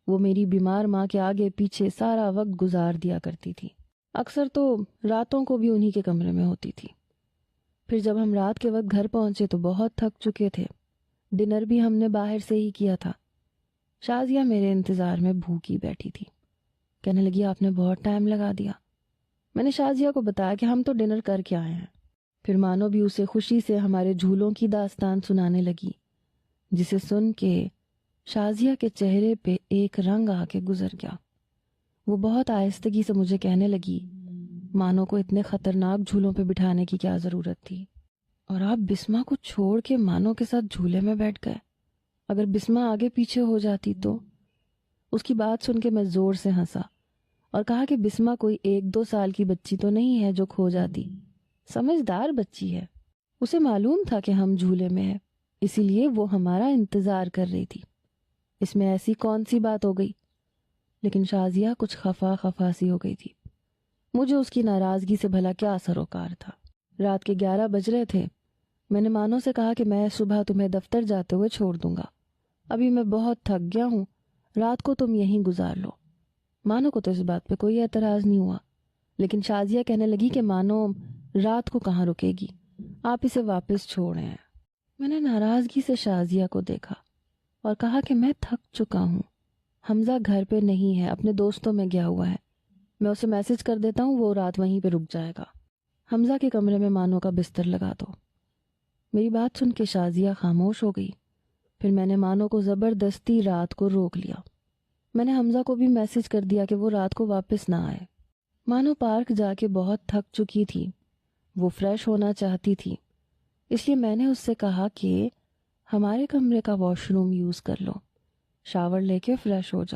وہ میری بیمار ماں کے آگے پیچھے سارا وقت گزار دیا کرتی تھی، اکثر تو راتوں کو بھی انہی کے کمرے میں ہوتی تھی۔ پھر جب ہم رات کے وقت گھر پہنچے تو بہت تھک چکے تھے، ڈنر بھی ہم نے باہر سے ہی کیا تھا۔ شازیہ میرے انتظار میں بھوکی بیٹھی تھی، کہنے لگی آپ نے بہت ٹائم لگا دیا۔ میں نے شازیہ کو بتایا کہ ہم تو ڈنر کر کے آئے ہیں۔ پھر مانو بھی اسے خوشی سے ہمارے جھولوں کی داستان سنانے لگی، جسے سن کے شازیہ کے چہرے پہ ایک رنگ آ کے گزر گیا۔ وہ بہت آہستگی سے مجھے کہنے لگی، مانو کو اتنے خطرناک جھولوں پہ بٹھانے کی کیا ضرورت تھی، اور آپ بسمہ کو چھوڑ کے مانو کے ساتھ جھولے میں بیٹھ گئے۔ اگر بسمہ آگے پیچھے ہو جاتی تو؟ اس کی بات سن کے میں زور سے ہنسا اور کہا کہ بسمہ کوئی 1-2 سال کی بچی تو نہیں ہے جو کھو جاتی، سمجھدار بچی ہے۔ اسے معلوم تھا کہ ہم جھولے میں ہیں، اسی لیے وہ ہمارا انتظار کر رہی تھی۔ اس میں ایسی کون سی بات ہو گئی؟ لیکن شازیہ کچھ خفا سی ہو گئی تھی۔ مجھے اس کی ناراضگی سے بھلا کیا سروکار تھا۔ رات کے 11 بج رہے تھے۔ میں نے مانو سے کہا کہ میں صبح تمہیں دفتر جاتے ہوئے چھوڑ دوں گا، ابھی میں بہت تھک گیا ہوں، رات کو تم یہیں گزار لو۔ مانو کو تو اس بات پہ کوئی اعتراض نہیں ہوا، لیکن شازیہ کہنے لگی کہ مانو رات کو کہاں رکے گی، آپ اسے واپس چھوڑے ہیں۔ میں نے ناراضگی سے شازیہ کو دیکھا اور کہا کہ میں تھک چکا ہوں، حمزہ گھر پہ نہیں ہے، اپنے دوستوں میں گیا ہوا ہے، میں اسے میسج کر دیتا ہوں، وہ رات وہیں پہ رک جائے گا۔ حمزہ کے کمرے میں مانو کا بستر لگا دو۔ میری بات سن کے شازیہ خاموش ہو گئی۔ پھر میں نے مانو کو زبردستی رات کو روک لیا۔ میں نے حمزہ کو بھی میسج کر دیا کہ وہ رات کو واپس نہ آئے۔ مانو پارک جا کے بہت تھک چکی تھی، وہ فریش ہونا چاہتی تھی، اس لیے میں نے اس سے کہا کہ ہمارے کمرے کا واش روم یوز کر لو، شاور لے کے فریش ہو جاؤ۔